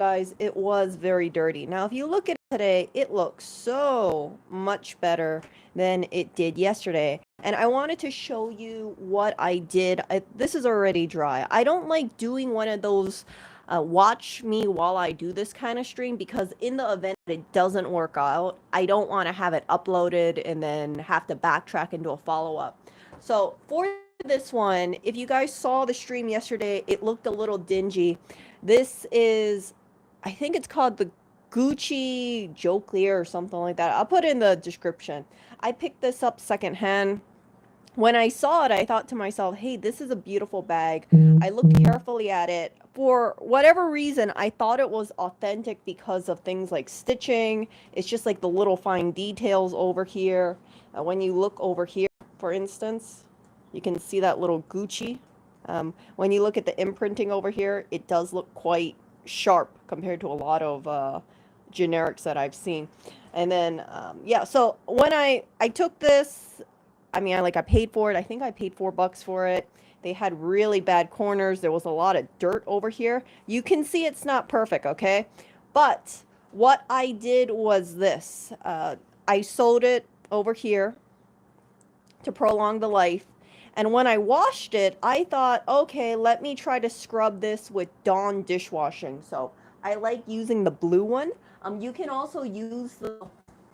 guys, it was very dirty. Now, if you look at it today, it looks so much better than it did yesterday. And I wanted to show you what I did. This is already dry. I don't like doing one of those watch me while I do this kind of stream because in the event it doesn't work out, I don't want to have it uploaded and then have to backtrack and do a follow-up. So for this one, if you guys saw the stream yesterday, it looked a little dingy. This is, I think it's called the Gucci Joe Clear or something like that. I'll put it in the description. I picked this up secondhand. When I saw it, I thought to myself, hey, this is a beautiful bag. I looked carefully at it. For whatever reason, I thought it was authentic because of things like stitching. It's just like the little fine details over here. When you look over here, for instance, you can see that little Gucci. When you look at the imprinting over here, it does look quite sharp compared to a lot of generics that I've seen. And then, yeah, so when I took this, I mean, I paid for it. I think I paid $4 for it. They had really bad corners. There was a lot of dirt over here. You can see it's not perfect, okay? But what I did was this. I sewed it over here to prolong the life. And when I washed it, I thought, okay, let me try to scrub this with Dawn dishwashing. So I like using the blue one. You can also use the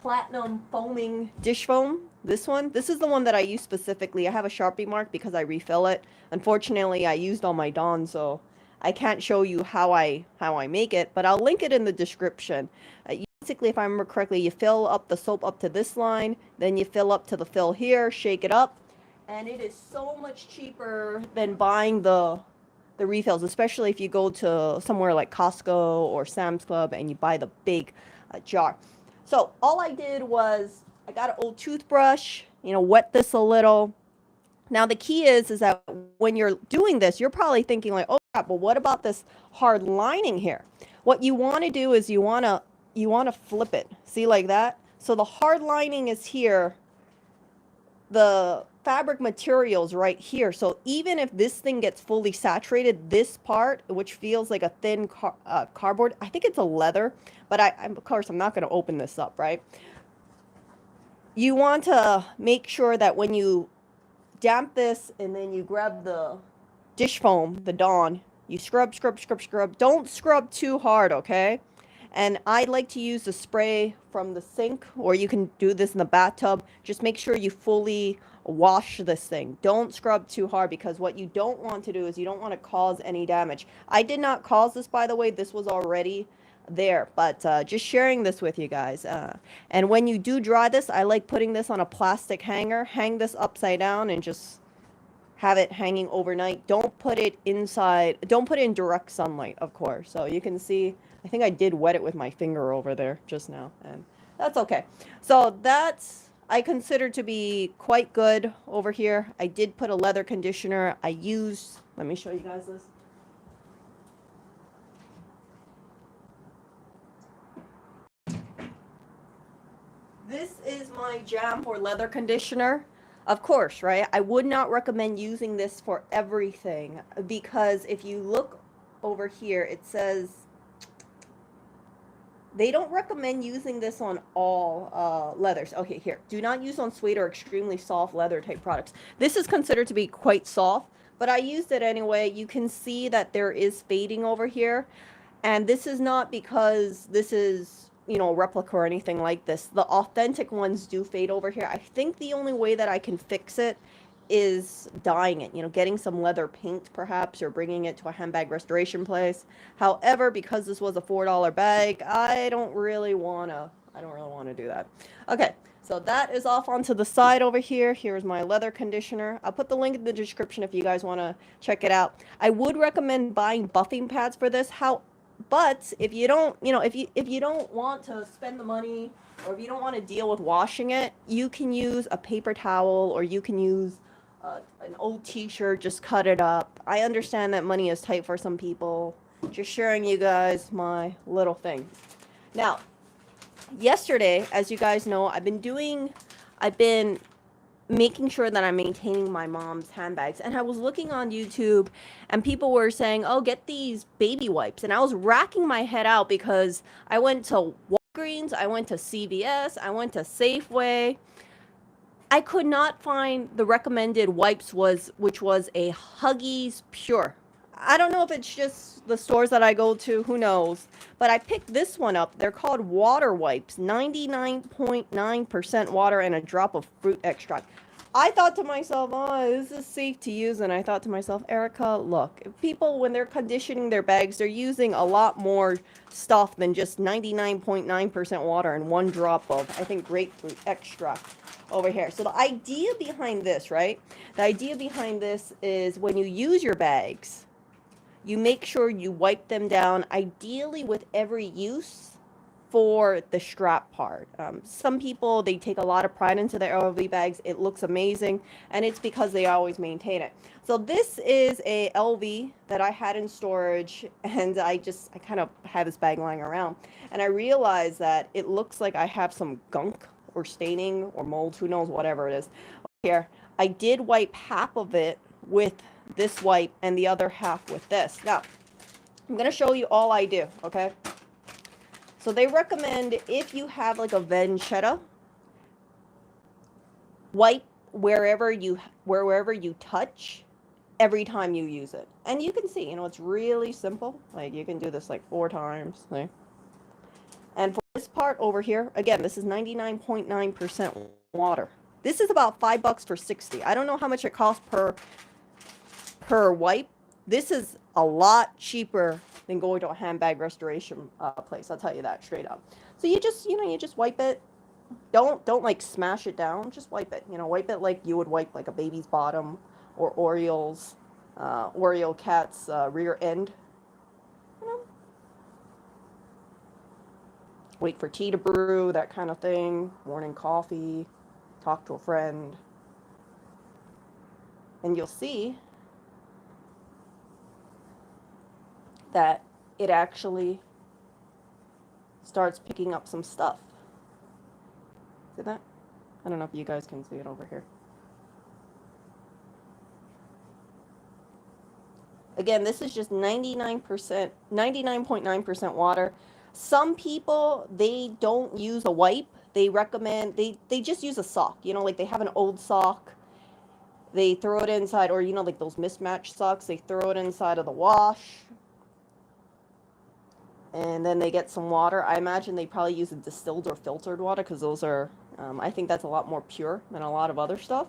platinum foaming dish foam. This one. This is the one that I use specifically. I have a Sharpie mark because I refill it. Unfortunately, I used all my Dawn, so I can't show you how I make it, but I'll link it in the description. Basically, if I remember correctly, you fill up the soap up to this line, then you fill up to the fill here, shake it up, and it is so much cheaper than buying the refills, especially if you go to somewhere like Costco or Sam's Club and you buy the big jar. So all I did was I got an old toothbrush, wet this a little. Now the key is that when you're doing this, you're probably thinking like, oh crap, but what about this hard lining here? What you want to do is you want to flip it. See, like that? So the hard lining is here. The fabric material's right here. So even if this thing gets fully saturated, this part, which feels like a thin cardboard, I think it's a leather, but of course I'm not going to open this up, right? You want to make sure that when you damp this and then you grab the dish foam, the Dawn, you scrub. Don't scrub too hard, okay? And I like to use the spray from the sink, or you can do this in the bathtub. Just make sure you fully wash this thing. Don't scrub too hard, because what you don't want to do is you don't want to cause any damage. I did not cause this, by the way. This was already there, but just sharing this with you guys. And when you do dry this, I like putting this on a plastic hanger. Hang this upside down and just have it hanging overnight. Don't put it inside. Don't put it in direct sunlight, of course. So you can see, I think I did wet it with my finger over there just now, and that's okay. So that's, I consider to be quite good over here. I did put a leather conditioner. I used, let me show you guys this. This is my jam for leather conditioner. Of course, right? I would not recommend using this for everything, because if you look over here, it says they don't recommend using this on all leathers. Okay, here. Do not use on suede or extremely soft leather type products. This is considered to be quite soft, but I used it anyway. You can see that there is fading over here. And this is not because this is, a replica or anything like this. The authentic ones do fade over here. I think the only way that I can fix it is dyeing it, getting some leather paint perhaps, or bringing it to a handbag restoration place. However, because this was a $4 bag, I don't really want to do that. Okay, so that is off onto the side over here. Here's my leather conditioner. I'll put the link in the description if you guys want to check it out. I would recommend buying buffing pads for this. But if you don't, if you don't want to spend the money, or if you don't want to deal with washing it, you can use a paper towel, or you can use an old t-shirt, just cut it up. I understand that money is tight for some people. Just sharing you guys my little thing. Now, yesterday, as you guys know, I've been making sure that I'm maintaining my mom's handbags. And I was looking on YouTube and people were saying, oh, get these baby wipes. And I was racking my head out because I went to Walgreens, I went to CVS, I went to Safeway. I could not find the recommended wipes which was a Huggies Pure. I don't know if it's just the stores that I go to, who knows. But I picked this one up. They're called water wipes, 99.9% water and a drop of fruit extract. I thought to myself, oh, this is safe to use. And I thought to myself, Erica, look, if people, when they're conditioning their bags, they're using a lot more stuff than just 99.9% water and one drop of, I think, grapefruit extract over here. So the idea behind this, right? The idea behind this is when you use your bags, you make sure you wipe them down, ideally with every use for the strap part. Some people, they take a lot of pride into their LV bags. It looks amazing, and it's because they always maintain it. So this is a LV that I had in storage, and I kind of had this bag lying around, and I realized that it looks like I have some gunk or staining or mold, who knows, whatever it is. Here, I did wipe half of it with this wipe and the other half with this. Now, I'm going to show you all I do, okay? So they recommend if you have like a Venchetta, wipe wherever you touch every time you use it. And you can see, you know, it's really simple. Like you can do this like 4 times. Like. And for this part over here, again, this is 99.9% water. This is about $5 for 60. I don't know how much it costs per wipe. This is a lot cheaper than going to a handbag restoration place. I'll tell you that straight up. So you just wipe it. Don't like smash it down. Just wipe it. You know, wipe it like you would wipe like a baby's bottom or Oreo cat's rear end. You know, wait for tea to brew, that kind of thing. Morning coffee. Talk to a friend. And you'll see that it actually starts picking up some stuff. See that? I don't know if you guys can see it over here. Again, this is just 99.9% water. Some people, they don't use a wipe. They recommend, they just use a sock. You know, like they have an old sock. They throw it inside, or, you know, like those mismatched socks, they throw it inside of the wash. And then they get some water. I imagine they probably use a distilled or filtered water because those are, I think that's a lot more pure than a lot of other stuff.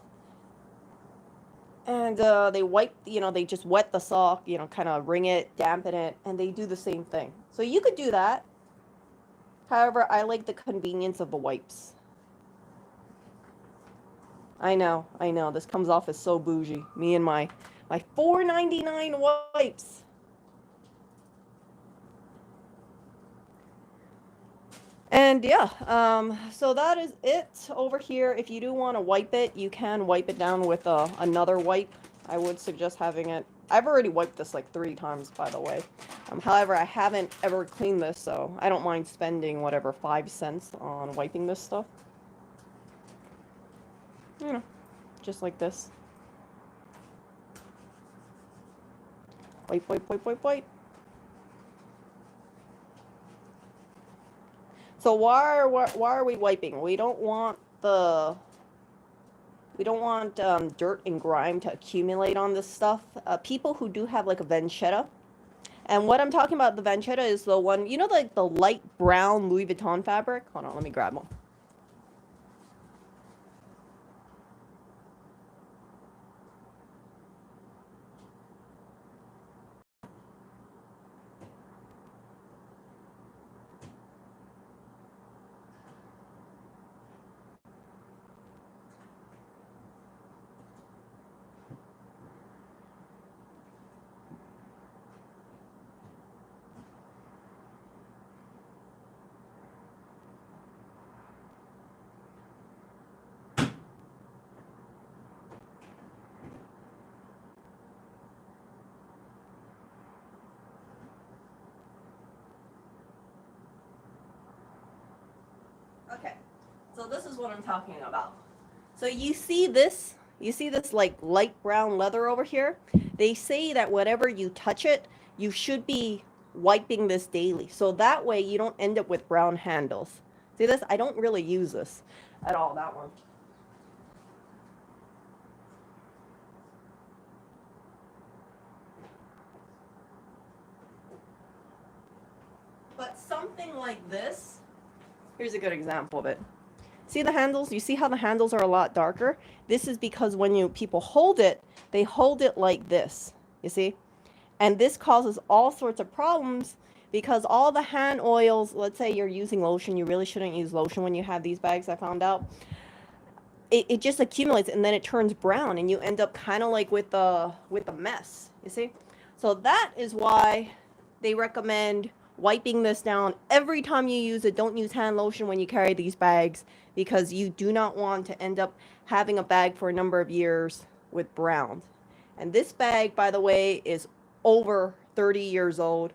And they wipe, you know, they just wet the sock, you know, kind of wring it, dampen it, and they do the same thing. So you could do that. However, I like the convenience of the wipes. I know, this comes off as so bougie. Me and my $4.99 wipes. And yeah, so that is it over here. If you do want to wipe it, you can wipe it down with another wipe. I would suggest having it. I've already wiped this like 3 times, by the way. However, I haven't ever cleaned this, so I don't mind spending whatever 5 cents on wiping this stuff. You know, just like this. Wipe, wipe, wipe, wipe, wipe. So why are we wiping? We don't want dirt and grime to accumulate on this stuff. People who do have like a Venchetta, and what I'm talking about, the Venchetta is the one, you know, like the light brown Louis Vuitton fabric. Hold on, let me grab one. Okay, so this is what I'm talking about. So you see this? You see this like light brown leather over here? They say that whenever you touch it, you should be wiping this daily. So that way you don't end up with brown handles. See this? I don't really use this at all, that one. But something like this, here's a good example of it. See the handles? You see how the handles are a lot darker? This is because when people hold it, they hold it like this, you see? And this causes all sorts of problems because all the hand oils, let's say you're using lotion, you really shouldn't use lotion when you have these bags, I found out. It just accumulates and then it turns brown and you end up kind of like with a mess, you see? So that is why they recommend wiping this down every time you use it. Don't use hand lotion when you carry these bags because you do not want to end up having a bag for a number of years with browns. And this bag, by the way, is over 30 years old.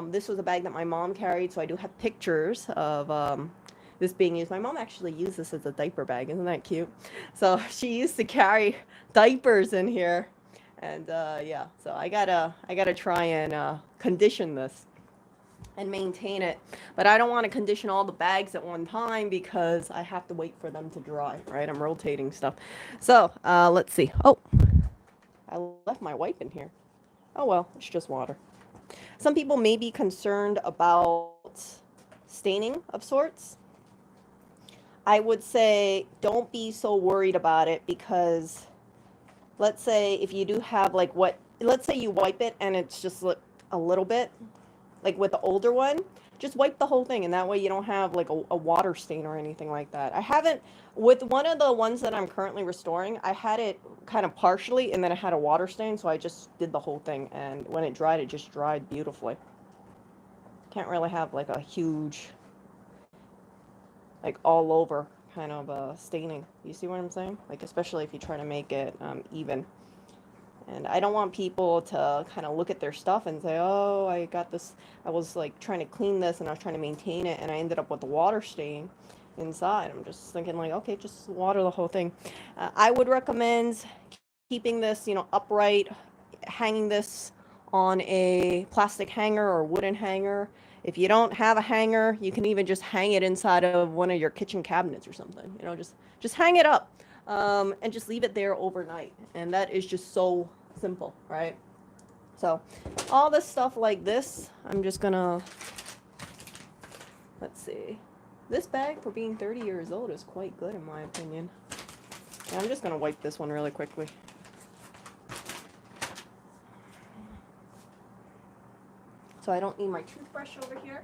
This was a bag that my mom carried, so I do have pictures of this being used. My mom actually used this as a diaper bag. Isn't that cute? So she used to carry diapers in here. And yeah, so I gotta try and condition this and maintain it. But I don't want to condition all the bags at one time because I have to wait for them to dry, right? I'm rotating stuff. So let's see. Oh, I left my wipe in here. Oh well, it's just water. Some people may be concerned about staining of sorts. I would say don't be so worried about it because let's say if you do have like let's say you wipe it and it's just a little bit, like with the older one, just wipe the whole thing and that way you don't have like a water stain or anything like that. I haven't, with one of the ones that I'm currently restoring, I had it kind of partially and then it had a water stain, so I just did the whole thing and when it dried, it just dried beautifully. Can't really have like a huge, like all over kind of staining. You see what I'm saying? Like especially if you try to make it even. And I don't want people to kind of look at their stuff and say, oh, I got this, I was like trying to clean this and I was trying to maintain it and I ended up with a water stain inside. I'm just thinking like, okay, just water the whole thing. I would recommend keeping this, upright, hanging this on a plastic hanger or wooden hanger. If you don't have a hanger, you can even just hang it inside of one of your kitchen cabinets or something. Just hang it up and just leave it there overnight. And that is just so simple, right? So all this stuff like this, I'm just gonna, let's see. This bag for being 30 years old is quite good in my opinion. And I'm just gonna wipe this one really quickly. So I don't need my toothbrush over here.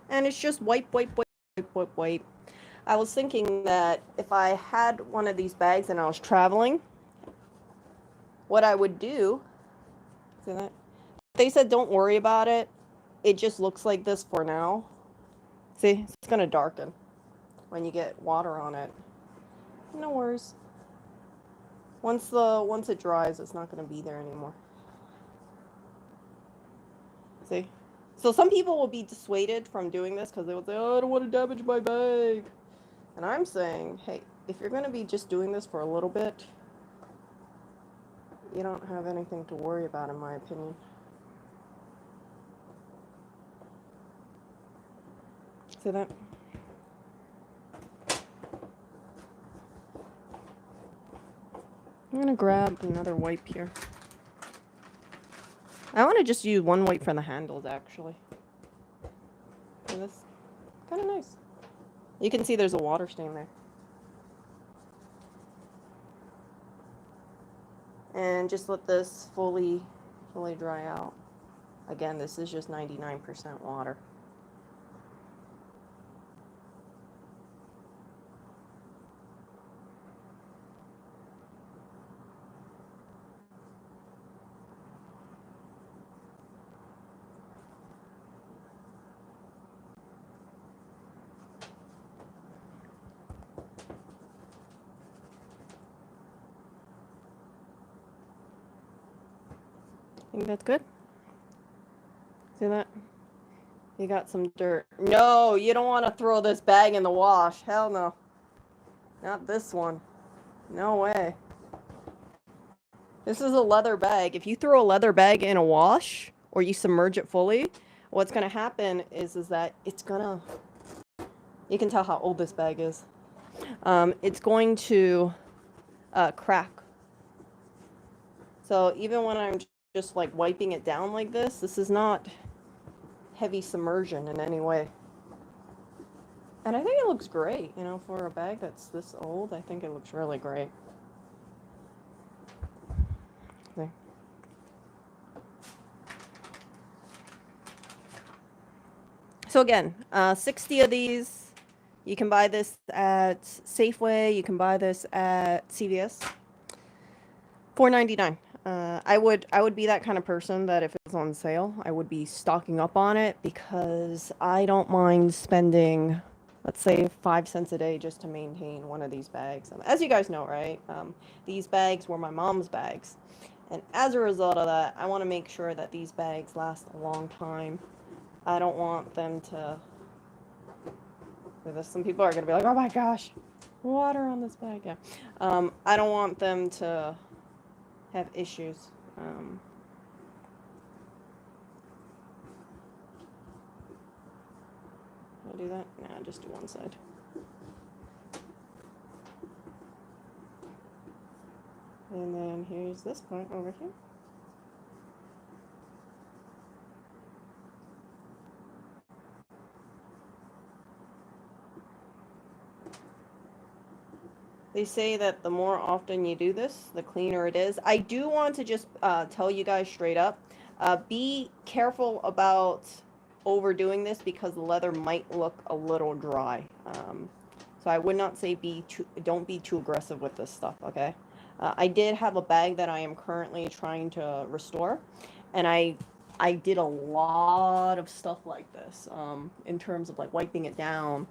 And it's just wipe, wipe, wipe, wipe, wipe, wipe. I was thinking that if I had one of these bags and I was traveling, what I would do, see that? They said don't worry about it. It just looks like this for now. See, it's gonna darken when you get water on it. No worries. Once it dries, it's not gonna be there anymore. See? So some people will be dissuaded from doing this because they will say, oh, I don't want to damage my bag. And I'm saying, hey, if you're going to be just doing this for a little bit, you don't have anything to worry about, in my opinion. See that? I'm going to grab another wipe here. I want to just use one wipe for the handles, actually. So this kind of nice. You can see there's a water stain there. And just let this fully dry out. Again, this is just 99% water. Think that's good? See that? You got some dirt. No, you don't want to throw this bag in the wash. Hell no. Not this one. No way. This is a leather bag. If you throw a leather bag in a wash or you submerge it fully, what's going to happen is that it's going to, you can tell how old this bag is. It's going to crack. So even when I'm just like wiping it down like this is not heavy submersion in any way. And I think it looks great, you know, for a bag that's this old. I think it looks really great. Okay. So again, 60 of these. You can buy this at Safeway. You can buy this at CVS. $4.99. I would be that kind of person that if it was on sale, I would be stocking up on it because I don't mind spending, let's say, 5 cents a day just to maintain one of these bags. As you guys know, right? These bags were my mom's bags. And as a result of that, I want to make sure that these bags last a long time. I don't want them to... Some people are going to be like, oh my gosh, water on this bag. Yeah. I don't want them to have issues. Can I do that? Nah, just do one side. And then here's this part over here. They say that the more often you do this, the cleaner it is. I do want to just tell you guys straight up, be careful about overdoing this because the leather might look a little dry. So I would not say don't be too aggressive with this stuff, okay? I did have a bag that I am currently trying to restore, and I did a lot of stuff like this in terms of like wiping it down.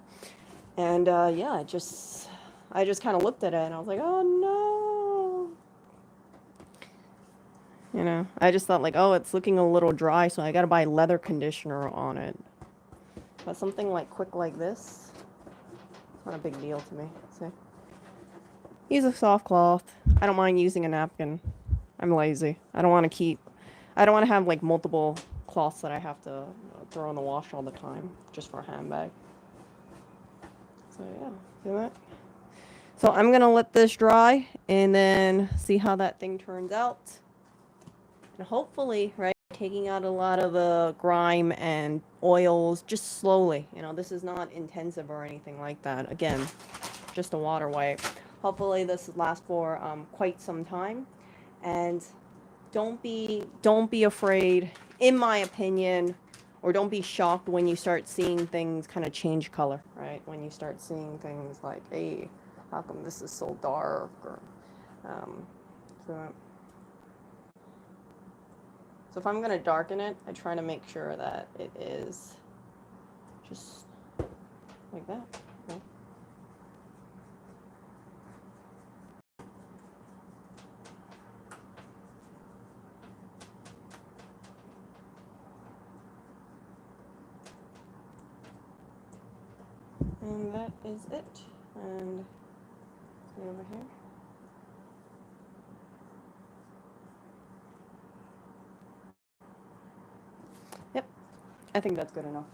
And yeah, I just kind of looked at it and I was like, oh no. You know, I just thought like, oh, it's looking a little dry, so I got to buy leather conditioner on it. But something like quick like this, not a big deal to me. See? Use a soft cloth. I don't mind using a napkin. I'm lazy. I don't want to have like multiple cloths that I have to throw in the wash all the time just for a handbag. So yeah, see that? So I'm going to let this dry and then see how that thing turns out. And hopefully, right, taking out a lot of the grime and oils just slowly. You know, this is not intensive or anything like that. Again, just a water wipe. Hopefully this lasts for quite some time. And don't be afraid, in my opinion, or don't be shocked when you start seeing things kind of change color, right? When you start seeing things like, hey, how come this is so dark? Or, so if I'm going to darken it, I try to make sure that it is just like that. Okay. And that is it. And see over here. Yep, I think that's good enough.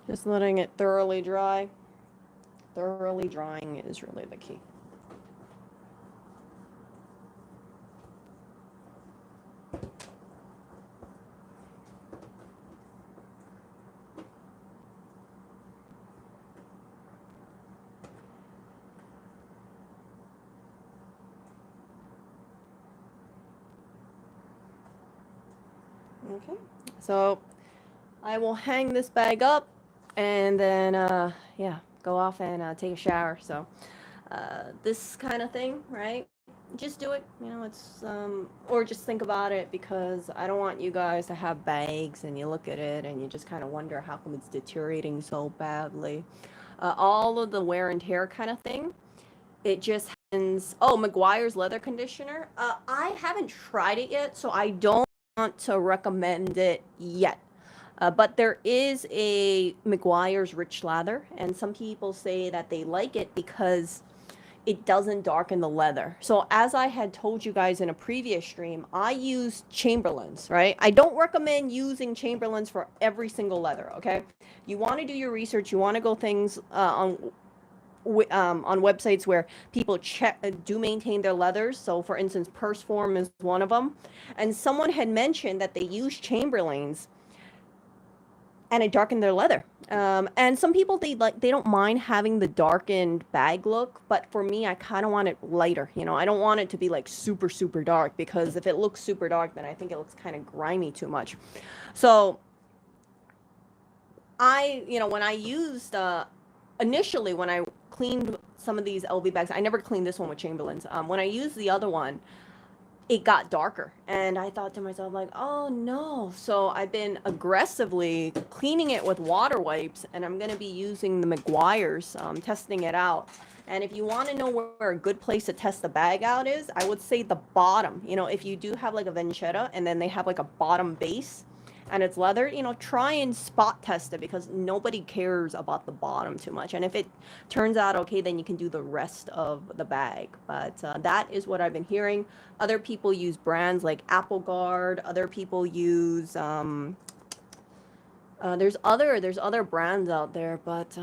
Just letting it thoroughly dry. Thoroughly drying is really the key. Okay, so I will hang this bag up and then, yeah, go off and take a shower. So this kind of thing, right? Just do it, you know, it's, or just think about it because I don't want you guys to have bags and you look at it and you just kind of wonder how come it's deteriorating so badly. All of the wear and tear kind of thing, it just happens. Oh, Maguire's leather conditioner. I haven't tried it yet, so I don't to recommend it yet. But there is a Maguire's Rich Lather, and some people say that they like it because it doesn't darken the leather. So as I had told you guys in a previous stream, I use Chamberlain's, right? I don't recommend using Chamberlain's for every single leather, okay? You want to do your research. You want to go things on websites where people do maintain their leathers. So for instance, Perseform is one of them. And someone had mentioned that they use Chamberlain's and it darkened their leather. And some people they don't mind having the darkened bag look, but for me, I kind of want it lighter. You know, I don't want it to be like super super dark, because if it looks super dark, then I think it looks kind of grimy too much. So when I used initially when I cleaned some of these LV bags, I never cleaned this one with Chamberlain's. When I used the other one, it got darker, and I thought to myself, like, oh no. So I've been aggressively cleaning it with water wipes, and I'm going to be using the Maguire's, testing it out. And if you want to know where a good place to test the bag out is, I would say the bottom. You know, if you do have like a Venchetta and then they have like a bottom base and it's leather, you know, try and spot test it, because nobody cares about the bottom too much. And if it turns out okay, then you can do the rest of the bag. But that is what I've been hearing. Other people use brands like Apple Guard. Other people use there's other brands out there, but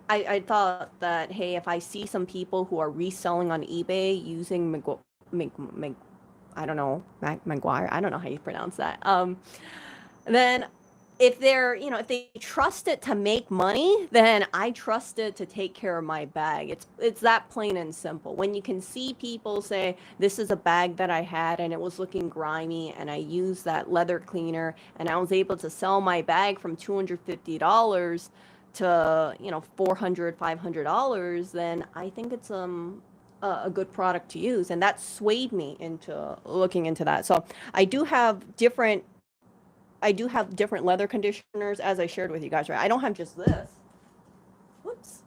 I thought that, hey, if I see some people who are reselling on eBay using I don't know, Maguire, I don't know how you pronounce that. Then if they're, if they trust it to make money, then I trust it to take care of my bag. It's that plain and simple. When you can see people say, this is a bag that I had and it was looking grimy, and I used that leather cleaner and I was able to sell my bag from $250 to, $400, $500, then I think it's a good product to use, and that swayed me into looking into that. So I do have different leather conditioners, as I shared with you guys, right? I don't have just this. Whoops.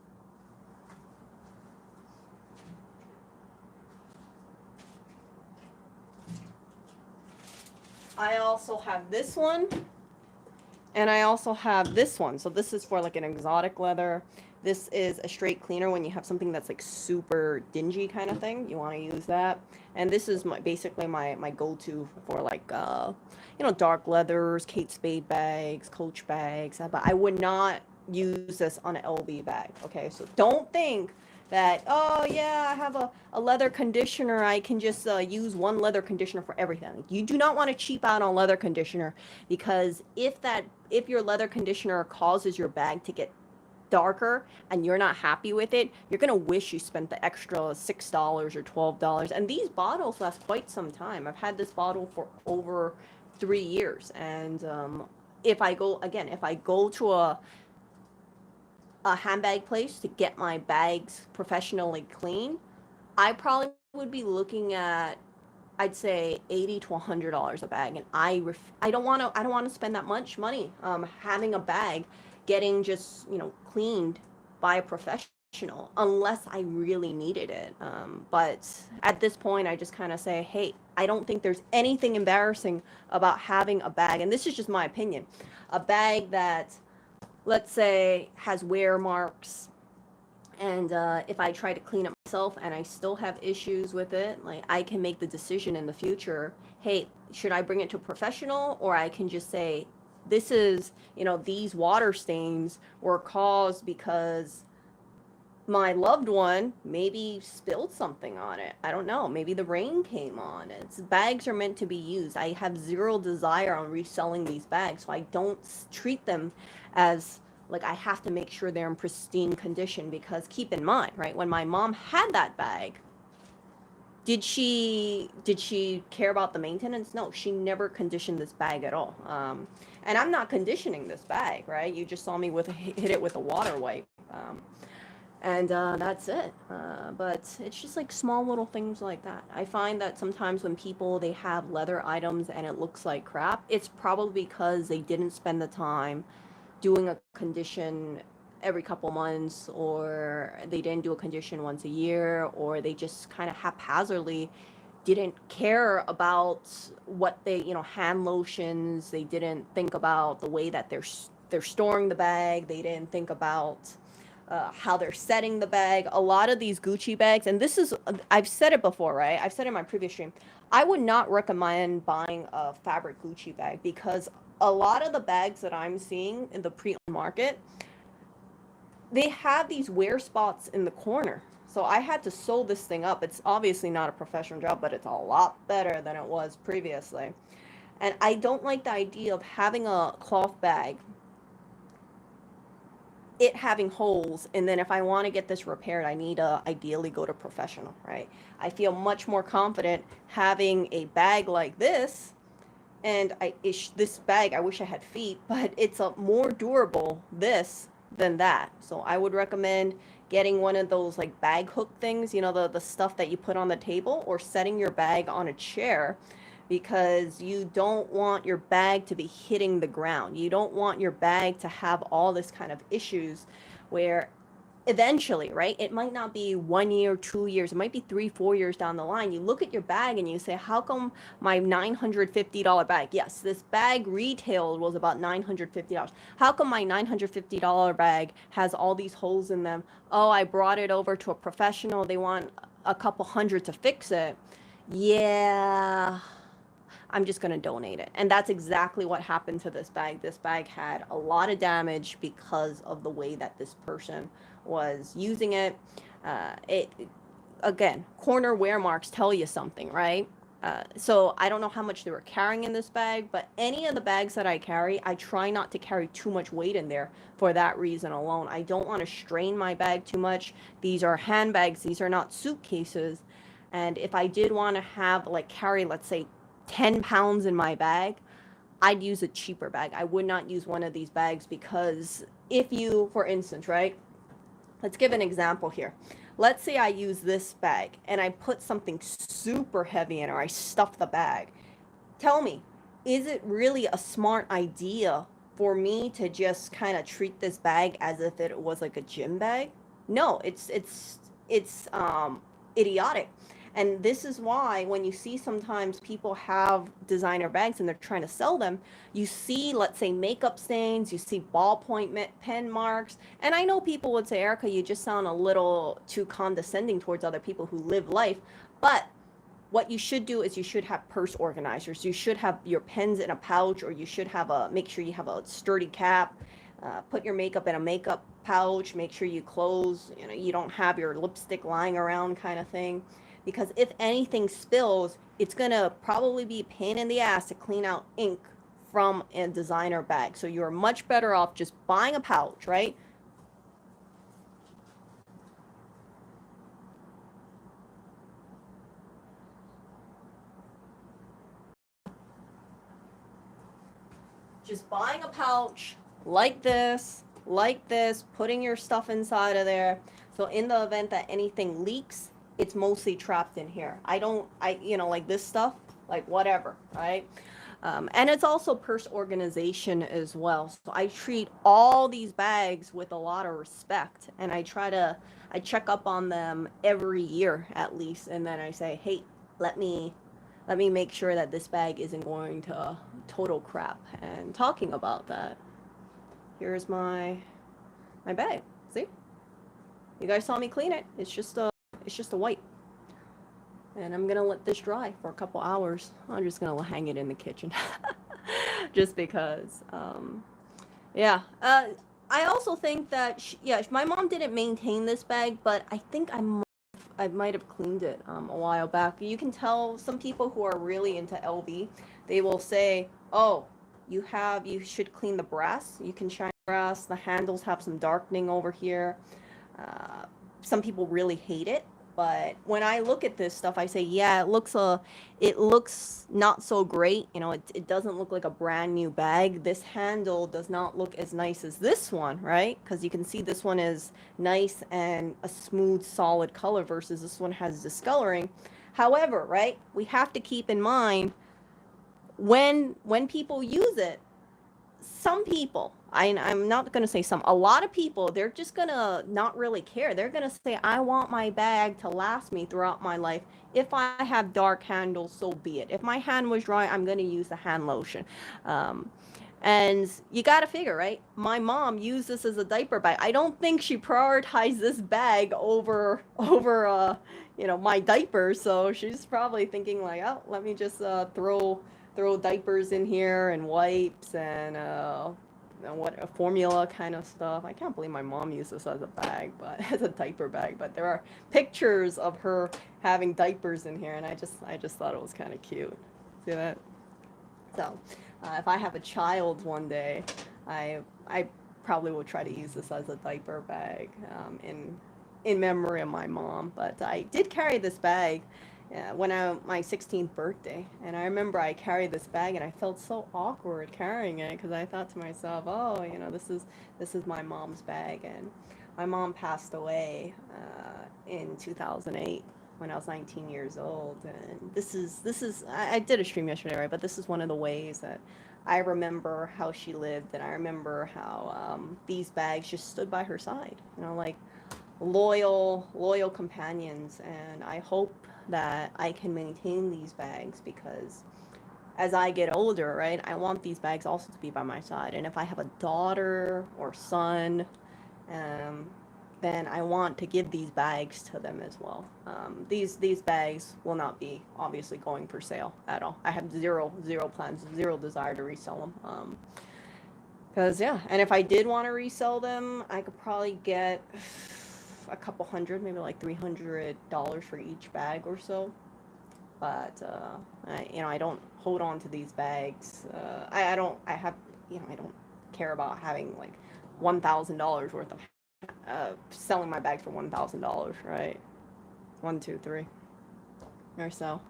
I also have this one, and I also have this one. So this is for like an exotic leather. This is a straight cleaner when you have something that's like super dingy kind of thing. You want to use that. And this is basically my go-to for like, dark leathers, Kate Spade bags, Coach bags. But I would not use this on an LV bag. Okay, so don't think that, oh yeah, I have a leather conditioner, I can just use one leather conditioner for everything. You do not want to cheap out on leather conditioner, because if your leather conditioner causes your bag to get darker and you're not happy with it, you're gonna wish you spent the extra $6 or $12. And these bottles last quite some time. I've had this bottle for over 3 years, and if I go to a handbag place to get my bags professionally clean, I probably would be looking at, I'd say $80 to $100 a bag, and I don't want to spend that much money having a bag getting just cleaned by a professional, unless I really needed it. But at this point, I just kind of say, hey, I don't think there's anything embarrassing about having a bag, and this is just my opinion, a bag that, let's say, has wear marks, and if I try to clean it myself and I still have issues with it, like, I can make the decision in the future, hey, should I bring it to a professional, or I can just say, this is, these water stains were caused because my loved one maybe spilled something on it. I don't know. Maybe the rain came on. Bags are meant to be used. I have zero desire on reselling these bags, so I don't treat them as like I have to make sure they're in pristine condition, because keep in mind, right, when my mom had that bag, did she care about the maintenance? No, she never conditioned this bag at all. And I'm not conditioning this bag, right? You just saw me hit it with a water wipe. And that's it. But it's just like small little things like that. I find that sometimes when they have leather items and it looks like crap, it's probably because they didn't spend the time doing a condition every couple months, or they didn't do a condition once a year, or they just kind of haphazardly didn't care about what they, hand lotions. They didn't think about the way that they're storing the bag. They didn't think about how they're setting the bag. A lot of these Gucci bags, and this is, I've said it before, right? I've said it in my previous stream. I would not recommend buying a fabric Gucci bag because a lot of the bags that I'm seeing in the pre-owned market, they have these wear spots in the corner. So I had to sew this thing up. It's obviously not a professional job, but it's a lot better than it was previously. And I don't like the idea of having a cloth bag, it having holes, and then if I want to get this repaired, I need to ideally go to professional, right? I feel much more confident having a bag like this, and this bag, I wish I had feet, but it's a more durable this than that. So I would recommend getting one of those like bag hook things, the stuff that you put on the table, or setting your bag on a chair, because you don't want your bag to be hitting the ground. You don't want your bag to have all this kind of issues where eventually, right, it might not be 1 year, 2 years, it might be 3-4 years down the line. You look at your bag and you say, how come my $950 bag, yes, this bag retailed was about $950, how come my $950 bag has all these holes in them? Oh, I brought it over to a professional, they want a couple hundred to fix it. Yeah, I'm just going to donate it. And that's exactly what happened to this bag. This bag had a lot of damage because of the way that this person was using it. Again, corner wear marks tell you something, right? So I don't know how much they were carrying in this bag, but any of the bags that I carry, I try not to carry too much weight in there for that reason alone. I don't want to strain my bag too much. These are handbags. These are not suitcases. And if I did want to carry, let's say, 10 pounds in my bag, I'd use a cheaper bag. I would not use one of these bags, because if you, for instance, right, let's give an example here. Let's say I use this bag and I put something super heavy in, or I stuff the bag. Tell me, is it really a smart idea for me to just kind of treat this bag as if it was like a gym bag? No, it's idiotic. And this is why when you see sometimes people have designer bags and they're trying to sell them, you see, let's say, makeup stains, you see ballpoint pen marks. And I know people would say, Erica, you just sound a little too condescending towards other people who live life. But what you should do is you should have purse organizers. You should have your pens in a pouch, or you should have make sure you have a sturdy cap. Put your makeup in a makeup pouch. Make sure you close, you don't have your lipstick lying around kind of thing. Because if anything spills, it's going to probably be a pain in the ass to clean out ink from a designer bag. So you're much better off just buying a pouch, right? Just buying a pouch like this, putting your stuff inside of there. So in the event that anything leaks, it's mostly trapped in here. Like this stuff, like whatever, right? And it's also purse organization as well. So I treat all these bags with a lot of respect, and I check up on them every year at least. And then I say, hey, let me make sure that this bag isn't going to total crap. And talking about that, here's my bag. See? You guys saw me clean it. It's just a white. And I'm gonna let this dry for a couple hours. I'm just gonna hang it in the kitchen. Just because, yeah. I also think that, my mom didn't maintain this bag, but I think I might have cleaned it a while back. You can tell some people who are really into LV, they will say, oh, you should clean the brass. You can shine brass. The handles have some darkening over here. Some people really hate it. But when I look at this stuff, I say, yeah, it looks not so great. It doesn't look like a brand new bag. This handle does not look as nice as this one, right? Because you can see this one is nice and a smooth, solid color versus this one has discoloring. However, right, we have to keep in mind when people use it, some people, I'm not going to say some, a lot of people, they're just going to not really care. They're going to say, I want my bag to last me throughout my life. If I have dark handles, so be it. If my hand was dry, I'm going to use the hand lotion. Um, and you got to figure, right? My mom used this as a diaper bag. I don't think she prioritized this bag over my diapers. So she's probably thinking like, oh, let me just throw diapers in here and wipes and what a formula kind of stuff. I can't believe my mom used this as a bag, but as a diaper bag. But there are pictures of her having diapers in here, and I just thought it was kind of cute. See that? So, if I have a child one day, I probably will try to use this as a diaper bag in memory of my mom. But I did carry this bag when my 16th birthday, and I remember I carried this bag, and I felt so awkward carrying it because I thought to myself, oh, this is my mom's bag, and my mom passed away in 2008 when I was 19 years old, and this is I did a stream yesterday, right? But this is one of the ways that I remember how she lived, and I remember how these bags just stood by her side, like loyal companions, and I hope that I can maintain these bags because as I get older, right, I want these bags also to be by my side. And if I have a daughter or son, um, then I want to give these bags to them as well. These bags will not be obviously going for sale at all. I have zero plans, zero desire to resell them. Because yeah, and if I did want to resell them, I could probably get a couple hundred, maybe like $300 for each bag or so. But I don't hold on to these bags. I don't. I don't care about having like $1,000 worth of selling my bags for $1,000, right? 1, 2, 3, or so.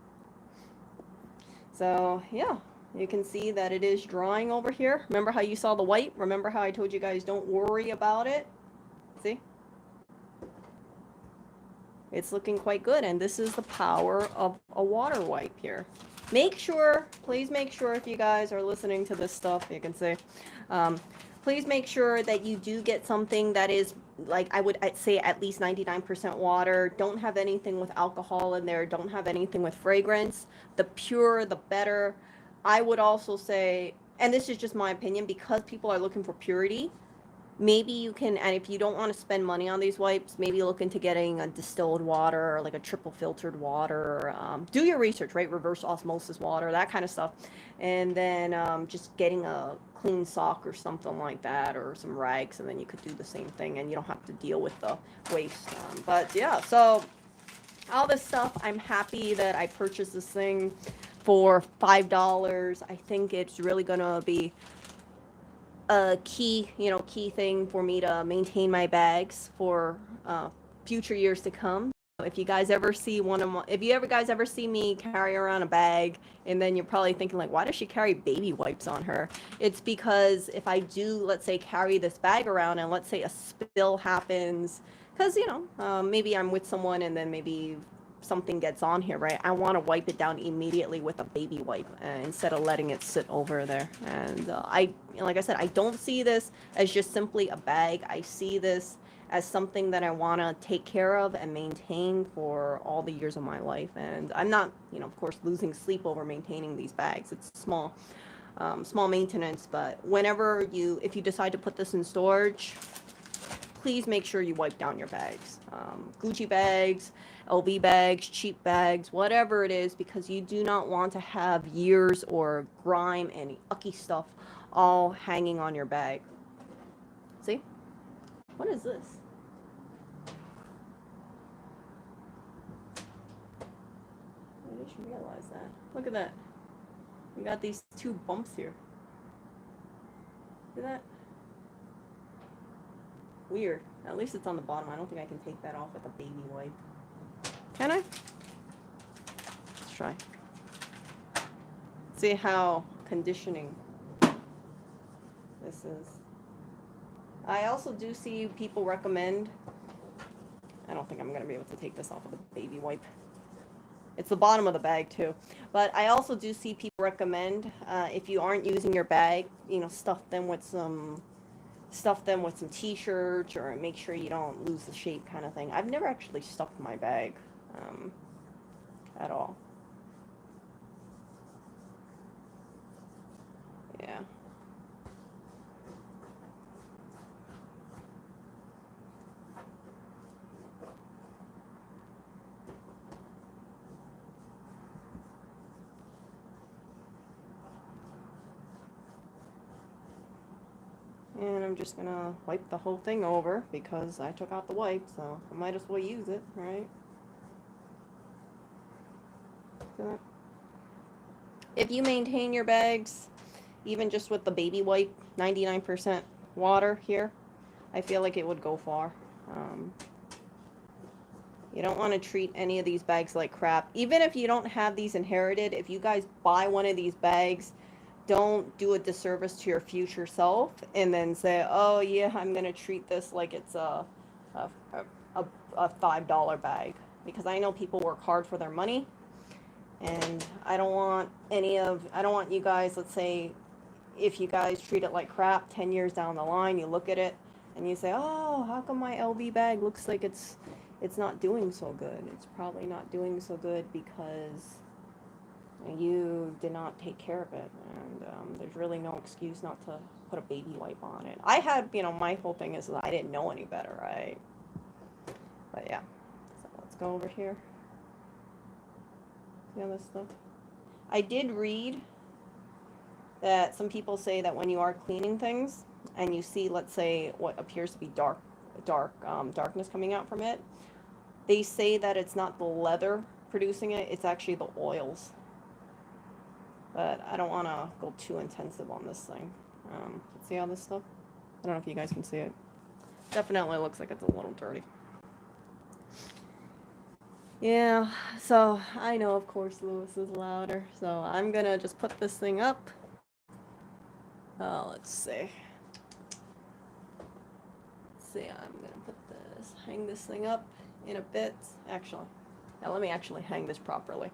So yeah, you can see that it is drying over here. Remember how you saw the white? Remember how I told you guys don't worry about it? See? It's looking quite good, and this is the power of a water wipe here. Please make sure if you guys are listening to this stuff, you can say, please make sure that you do get something that is, like I'd say at least 99% water. Don't have anything with alcohol in there. Don't have anything with fragrance. The purer, the better. I would also say, and this is just my opinion, because people are looking for purity, maybe you can, and if you don't want to spend money on these wipes, maybe look into getting a distilled water or like a triple filtered water. Do your research, right? Reverse osmosis water, that kind of stuff. And then just getting a clean sock or something like that, or some rags, and then you could do the same thing, and you don't have to deal with the waste. But yeah, so all this stuff, I'm happy that I purchased this thing for $5. I think it's really gonna be a key thing for me to maintain my bags for future years to come. If you guys ever see guys ever see me carry around a bag, and then you're probably thinking like, why does she carry baby wipes on her? It's because if I do, let's say, carry this bag around, and let's say a spill happens, because maybe I'm with someone, and then maybe something gets on here, right? I want to wipe it down immediately with a baby wipe instead of letting it sit over there. And like I said, I don't see this as just simply a bag. I see this as something that I want to take care of and maintain for all the years of my life. And I'm not, of course, losing sleep over maintaining these bags. It's small maintenance, but if you decide to put this in storage, please make sure you wipe down your bags. Gucci bags, LV bags, cheap bags, whatever it is, because you do not want to have years or grime and yucky stuff all hanging on your bag. See? What is this? I didn't realize that. Look at that. We got these 2 bumps here. Look at that. Weird. At least it's on the bottom. I don't think I can take that off with a baby wipe. Can I? Let's try. See how conditioning this is. I also do see people recommend, I don't think I'm going to be able to take this off with a baby wipe. It's the bottom of the bag too. But I also do see people recommend, if you aren't using your bag, stuff them with some t-shirts, or make sure you don't lose the shape kind of thing. I've never actually stuffed my bag at all. Yeah. And I'm just gonna wipe the whole thing over because I took out the wipe, so I might as well use it, right? So, if you maintain your bags, even just with the baby wipe, 99% water here, I feel like it would go far. You don't want to treat any of these bags like crap. Even if you don't have these inherited, if you guys buy one of these bags, don't do a disservice to your future self and then say, oh yeah, I'm going to treat this like it's a, a $5 bag. Because I know people work hard for their money. And I don't want you guys, let's say, if you guys treat it like crap 10 years down the line, you look at it and you say, oh, how come my LV bag looks like it's not doing so good? It's probably not doing so good because you did not take care of it. And there's really no excuse not to put a baby wipe on it. I had, my whole thing is that I didn't know any better, right? But yeah, so let's go over here. See all this stuff? I did read that some people say that when you are cleaning things and you see, let's say, what appears to be darkness coming out from it, they say that it's not the leather producing it, it's actually the oils. But I don't want to go too intensive on this thing. See all this stuff? I don't know if you guys can see it. Definitely looks like it's a little dirty. Yeah, so I know, of course, Lewis is louder. So I'm gonna just put this thing up. Let's see. I'm gonna hang this thing up in a bit. Actually, now let me actually hang this properly.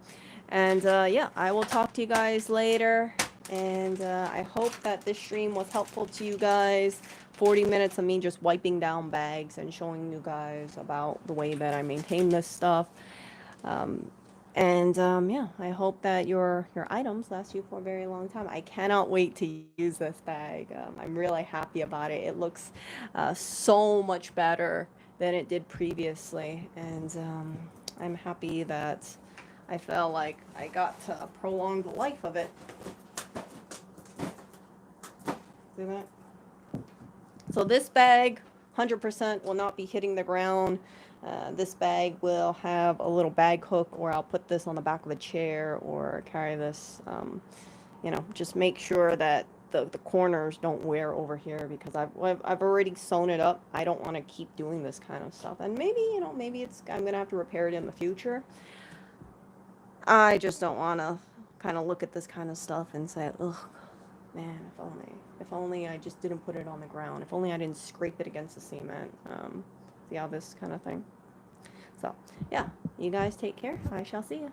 And yeah, I will talk to you guys later. And I hope that this stream was helpful to you guys. 40 minutes of me just wiping down bags and showing you guys about the way that I maintain this stuff. Yeah, I hope that your items last you for a very long time. I cannot wait to use this bag. I'm really happy about it. It looks so much better than it did previously. And I'm happy that I felt like I got to prolong the life of it. See that? So this bag, 100% will not be hitting the ground. This bag will have a little bag hook, or I'll put this on the back of a chair or carry this, just make sure that the corners don't wear over here, because I've already sewn it up. I don't want to keep doing this kind of stuff. And maybe, I'm going to have to repair it in the future. I just don't want to kind of look at this kind of stuff and say, ugh, man, if only I just didn't put it on the ground. If only I didn't scrape it against the cement. See how this kind of thing. So, yeah, you guys take care. I shall see you.